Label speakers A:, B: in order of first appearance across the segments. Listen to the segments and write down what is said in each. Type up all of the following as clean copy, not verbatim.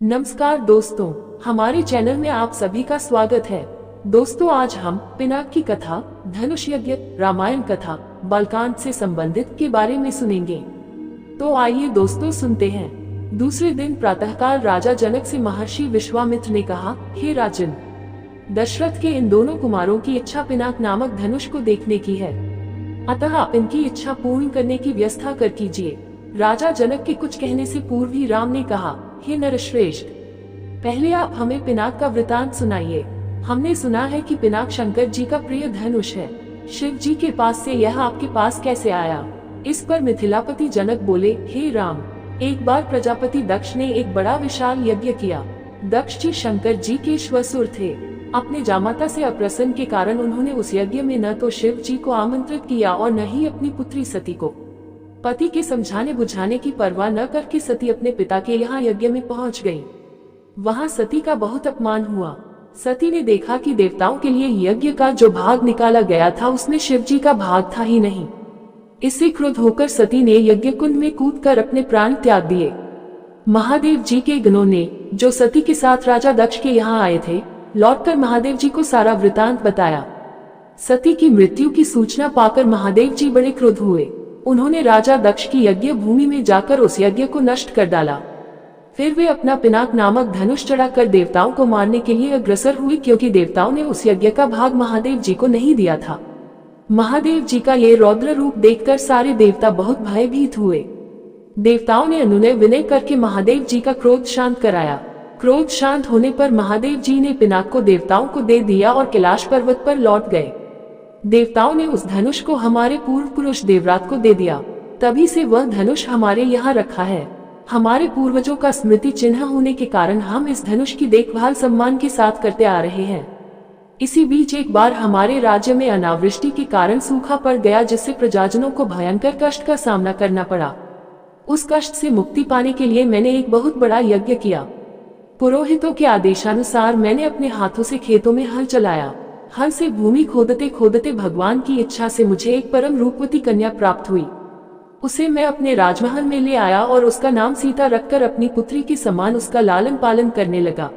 A: नमस्कार दोस्तों, हमारे चैनल में आप सभी का स्वागत है। दोस्तों, आज हम पिनाक की कथा, धनुष यज्ञ, रामायण कथा, बालकांड से संबंधित के बारे में सुनेंगे। तो आइए दोस्तों सुनते हैं। दूसरे दिन प्रातःकाल राजा जनक से महर्षि विश्वामित्र ने कहा, हे राजन, दशरथ के इन दोनों कुमारों की इच्छा पिनाक नामक धनुष को देखने की है, अतः आप इनकी इच्छा पूर्ण करने की व्यवस्था कर कीजिए। राजा जनक के कुछ कहने से पूर्व ही राम ने कहा, हे नरश्रेष्ठ, पहले आप हमें पिनाक का वृतांत सुनाइए। हमने सुना है कि पिनाक शंकर जी का प्रिय धनुष है। शिव जी के पास से यह आपके पास कैसे आया? इस पर मिथिलापति जनक बोले, हे राम, एक बार प्रजापति दक्ष ने एक बड़ा विशाल यज्ञ किया। दक्ष जी शंकर जी के श्वसुर थे। अपने जामाता से अप्रसन्न के कारण उन्होंने उस यज्ञ में न तो शिव जी को आमंत्रित किया और न ही अपनी पुत्री सती को। पति के समझाने बुझाने की परवाह न करके सती अपने पिता के यहाँ यज्ञ में पहुँच गई। वहाँ सती का बहुत अपमान हुआ। सती ने देखा कि देवताओं के लिए यज्ञ का जो भाग निकाला गया था उसमें शिव जी का भाग था ही नहीं। इससे क्रुद्ध होकर सती ने यज्ञ कुंड में कूदकर अपने प्राण त्याग दिए। महादेव जी के गणों ने, जो सती के साथ राजा दक्ष के यहाँ आए थे, लौटकर महादेव जी को सारा वृतांत बताया। सती की मृत्यु की सूचना पाकर महादेव जी बड़े क्रुद्ध हुए। उन्होंने राजा दक्ष की यज्ञ भूमि में जाकर उस यज्ञ को नष्ट कर डाला। फिर वे अपना पिनाक नामक धनुष चढ़ाकर देवताओं को मारने के लिए अग्रसर हुए, क्योंकि देवताओं ने उस यज्ञ का भाग महादेव जी को नहीं दिया था। महादेव जी का ये रौद्र रूप देखकर सारे देवता बहुत भयभीत हुए। देवताओं ने अनुनय विनय करके महादेव जी का क्रोध शांत कराया। क्रोध शांत होने पर महादेव जी ने पिनाक को देवताओं को दे दिया और कैलाश पर्वत पर लौट गए। देवताओं ने उस धनुष को हमारे पूर्व पुरुष देवरात को दे दिया। तभी से वह धनुष हमारे यहाँ रखा है। हमारे पूर्वजों का स्मृति चिन्ह होने के कारण हम इस धनुष की देखभाल सम्मान के साथ करते आ रहे हैं। इसी बीच एक बार हमारे राज्य में अनावृष्टि के कारण सूखा पड़ गया, जिससे प्रजाजनों को भयंकर कष्ट का सामना करना पड़ा। उस कष्ट से मुक्ति पाने के लिए मैंने एक बहुत बड़ा यज्ञ किया। पुरोहितों के आदेशानुसार मैंने अपने हाथों से खेतों में हल चलाया। हल से भूमि खोदते खोदते भगवान की इच्छा से मुझे एक परम रूपवती कन्या प्राप्त हुई। उसे मैं अपने राजमहल में ले आया और उसका नाम सीता रखकर अपनी पुत्री के समान उसका लालन पालन करने लगा।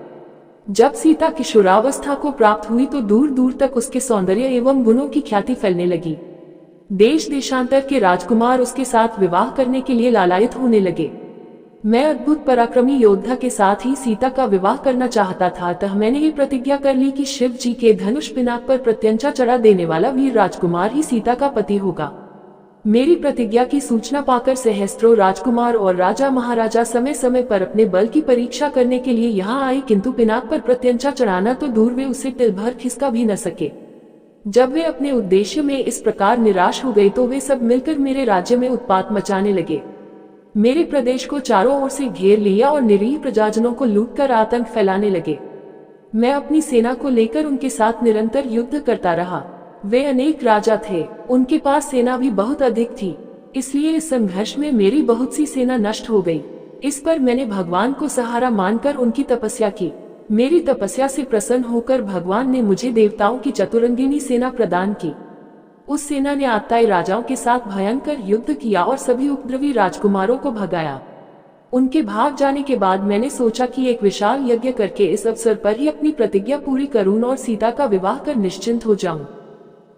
A: जब सीता किशोरावस्था को प्राप्त हुई तो दूर दूर तक उसके सौंदर्य एवं गुणों की ख्याति फैलने लगी। देश देशांतर के राजकुमार उसके साथ विवाह करने के लिए लालायित होने लगे। मैं अद्भुत पराक्रमी योद्धा के साथ ही सीता का विवाह करना चाहता था, अतः मैंने ये प्रतिज्ञा कर ली कि शिव जी के धनुष पिनाक पर प्रत्यंचा चढ़ा देने वाला वीर राजकुमार ही सीता का पति होगा। मेरी प्रतिज्ञा की सूचना पाकर सहस्त्रों राजकुमार और राजा महाराजा समय समय पर अपने बल की परीक्षा करने के लिए यहाँ आए, किंतु पिनाक पर प्रत्यंचा चढ़ाना तो दूर, वे उसे तिल भर खिसका भी न सके। जब वे अपने उद्देश्य में इस प्रकार निराश हो गए तो वे सब मिलकर मेरे राज्य में उत्पात मचाने लगे। मेरे प्रदेश को चारों ओर से घेर लिया और निरीह प्रजाजनों को लूटकर आतंक फैलाने लगे। मैं अपनी सेना को लेकर उनके साथ निरंतर युद्ध करता रहा। वे अनेक राजा थे, उनके पास सेना भी बहुत अधिक थी, इसलिए इस संघर्ष में मेरी बहुत सी सेना नष्ट हो गई। इस पर मैंने भगवान को सहारा मानकर उनकी तपस्या की। मेरी तपस्या से प्रसन्न होकर भगवान ने मुझे देवताओं की चतुरंगिनी सेना प्रदान की। उस सेना ने आताई राजाओं के साथ भयंकर युद्ध किया और सभी उपद्रवी राजकुमारों को भगाया। उनके भाग जाने के बाद मैंने सोचा कि एक विशाल यज्ञ करके इस अवसर पर ही अपनी प्रतिज्ञा पूरी करूं और सीता का विवाह कर निश्चिंत हो जाऊं।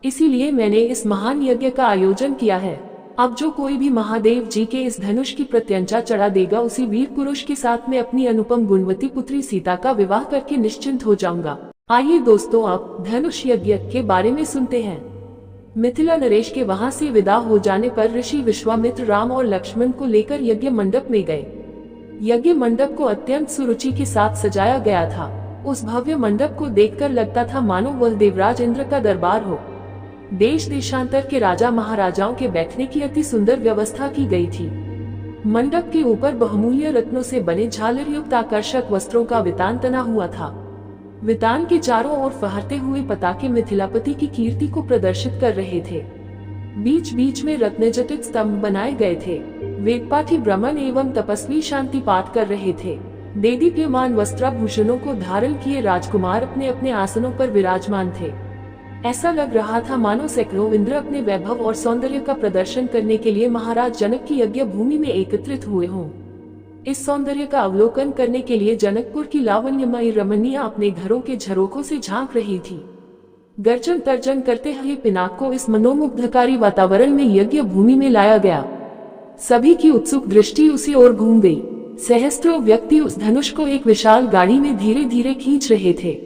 A: इसीलिए मैंने इस महान यज्ञ का आयोजन किया है। अब जो कोई भी महादेव जी के इस धनुष की प्रत्यंचा चढ़ा देगा, उसी वीर पुरुष के साथ मैं अपनी अनुपम गुणवती पुत्री सीता का विवाह करके निश्चिंत हो जाऊंगा। आइए दोस्तों, अब धनुष यज्ञ के बारे में सुनते हैं। मिथिला नरेश के वहां से विदा हो जाने पर ऋषि विश्वामित्र राम और लक्ष्मण को लेकर यज्ञ मंडप में गए। यज्ञ मंडप को अत्यंत सुरुचि के साथ सजाया गया था। उस भव्य मंडप को देखकर लगता था मानो वह देवराज इंद्र का दरबार हो। देश देशांतर के राजा महाराजाओं के बैठने की अति सुंदर व्यवस्था की गई थी। मंडप के ऊपर बहुमूल्य रत्नों से बने झालर युक्त आकर्षक वस्त्रों का वितान तना हुआ था। वितान के चारों ओर फहरते हुए पताके मिथिलापति की कीर्ति को प्रदर्शित कर रहे थे। बीच बीच में रत्नजटित स्तंभ बनाए गए थे। वेदपाठी ब्राह्मण एवं तपस्वी शांति पाठ कर रहे थे। देदीप्यमान वस्त्राभूषणों को धारण किए राजकुमार अपने अपने आसनों पर विराजमान थे। ऐसा लग रहा था मानो सैकड़ों इंद्र अपने वैभव और सौंदर्य का प्रदर्शन करने के लिए महाराज जनक की यज्ञ भूमि में एकत्रित हुए हों। इस सौंदर्य का अवलोकन करने के लिए जनकपुर की लावण्यमयी रमणियां अपने घरों के झरोखों से झांक रही थी। गर्जन तर्जन करते हुए पिनाक को इस मनोमुग्धकारी वातावरण में यज्ञ भूमि में लाया गया। सभी की उत्सुक दृष्टि उसी ओर घूम गई। सहस्त्रों व्यक्ति उस धनुष को एक विशाल गाड़ी में धीरे धीरे खींच रहे थे।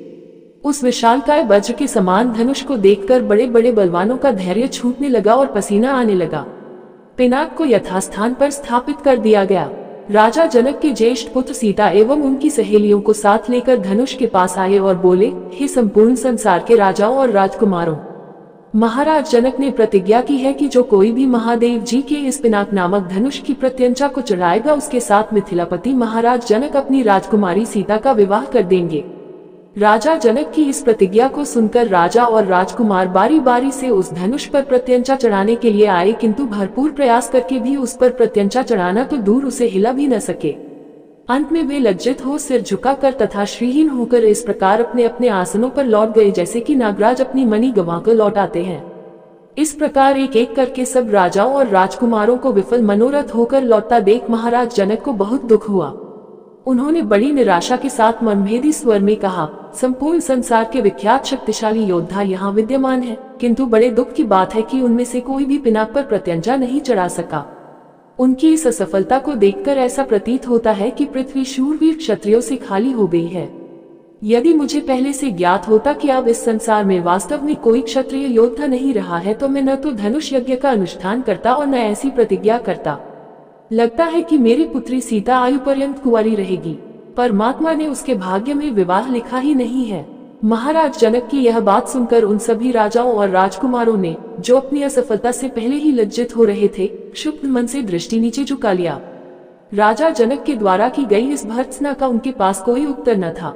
A: उस विशालकाय वज्र के समान धनुष को देखकर बड़े बड़े बलवानों का धैर्य छूटने लगा और पसीना आने लगा। पिनाक को यथास्थान पर स्थापित कर दिया गया। राजा जनक के ज्येष्ठ पुत्र सीता एवं उनकी सहेलियों को साथ लेकर धनुष के पास आए और बोले, हे संपूर्ण संसार के राजाओं और राजकुमारों, महाराज जनक ने प्रतिज्ञा की है कि जो कोई भी महादेव जी के इस पिनाक नामक धनुष की प्रत्यंचा को चढ़ाएगा उसके साथ मिथिलापति महाराज जनक अपनी राजकुमारी सीता का विवाह कर देंगे। राजा जनक की इस प्रतिज्ञा को सुनकर राजा और राजकुमार बारी बारी से उस धनुष पर प्रत्यंचा चढ़ाने के लिए आए, किंतु भरपूर प्रयास करके भी उस पर प्रत्यंचा चढ़ाना तो दूर उसे हिला भी न सके। अंत में वे लज्जित हो सिर झुकाकर तथा श्रीहीन होकर इस प्रकार अपने अपने आसनों पर लौट गए जैसे कि नागराज अपनी मणि गंवाकर लौट आते हैं। इस प्रकार एक एक करके सब राजाओं और राजकुमारों को विफल मनोरथ होकर लौटता देख महाराज जनक को बहुत दुख हुआ। उन्होंने बड़ी निराशा के साथ मनभेदी स्वर में कहा, संपूर्ण संसार के विख्यात शक्तिशाली योद्धा यहाँ विद्यमान हैं, किंतु बड़े दुख की बात है कि उनमें से कोई भी पिनाक पर प्रत्यंचा नहीं चढ़ा सका। उनकी इस असफलता को देखकर ऐसा प्रतीत होता है कि पृथ्वी शूरवीर क्षत्रियों से खाली हो गई है। यदि मुझे पहले से ज्ञात होता कि अब इस संसार में वास्तव में कोई क्षत्रिय योद्धा नहीं रहा है तो मैं न तो धनुष यज्ञ का अनुष्ठान करता और न ऐसी प्रतिज्ञा करता। लगता है कि मेरी पुत्री सीता आयु पर्यंत कुंवारी रहेगी। परमात्मा ने उसके भाग्य में विवाह लिखा ही नहीं है। महाराज जनक की यह बात सुनकर उन सभी राजाओं और राजकुमारों ने, जो अपनी असफलता से पहले ही लज्जित हो रहे थे, क्षुब्ध मन से दृष्टि नीचे झुका लिया। राजा जनक के द्वारा की गई इस भर्त्सना का उनके पास कोई उत्तर न था,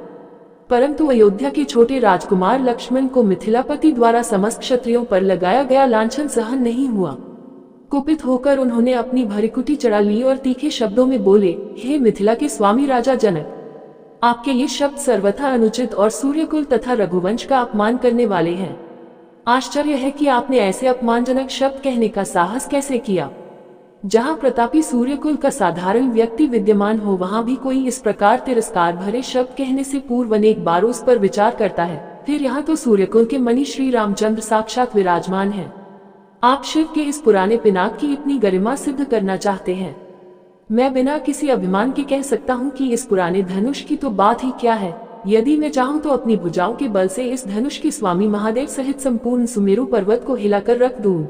A: परंतु अयोध्या के छोटे राजकुमार लक्ष्मण को मिथिलापति द्वारा समस्त क्षत्रियों पर लगाया गया लांछन सहन नहीं हुआ। कुपित होकर उन्होंने अपनी भरिकुटी चढ़ा ली और तीखे शब्दों में बोले, हे मिथिला के स्वामी राजा जनक, आपके ये शब्द सर्वथा अनुचित और सूर्यकुल तथा रघुवंश का अपमान करने वाले हैं। आश्चर्य है कि आपने ऐसे अपमानजनक शब्द कहने का साहस कैसे किया। जहाँ प्रतापी सूर्यकुल का साधारण व्यक्ति विद्यमान हो वहाँ भी कोई इस प्रकार तिरस्कार भरे शब्द कहने से पूर्व अनेक बार उस पर विचार करता है। फिर यहाँ तो सूर्यकुल के मणि श्री रामचंद्र साक्षात विराजमान हैं। आप शिव के इस पुराने पिनाक की इतनी गरिमा सिद्ध करना चाहते हैं। मैं बिना किसी अभिमान के कह सकता हूँ कि इस पुराने धनुष की तो बात ही क्या है। यदि मैं चाहूँ तो अपनी भुजाओं के बल से इस धनुष की स्वामी महादेव सहित संपूर्ण सुमेरु पर्वत को हिलाकर रख दूं।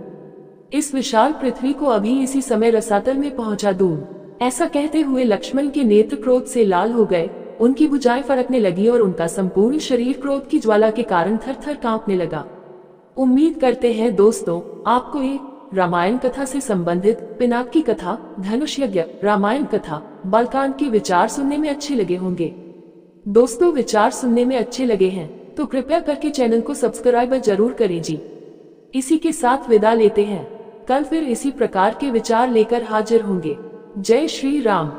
A: इस विशाल पृथ्वी को अभी इसी समय रसातल में पहुंचा दूं। ऐसा कहते हुए लक्ष्मण के नेत्र क्रोध से लाल हो गए। उनकी भुजाएं फड़कने लगी और उनका संपूर्ण शरीर क्रोध की ज्वाला के कारण थर थर कांपने लगा। उम्मीद करते हैं दोस्तों आपको ये रामायण कथा से संबंधित पिनाक की कथा, धनुष यज्ञ, रामायण कथा, बालकांड के विचार सुनने में अच्छे लगे होंगे। दोस्तों विचार सुनने में अच्छे लगे हैं तो कृपया करके चैनल को सब्सक्राइब जरूर करें जी। इसी के साथ विदा लेते हैं। कल फिर इसी प्रकार के विचार लेकर हाजिर होंगे। जय श्री राम।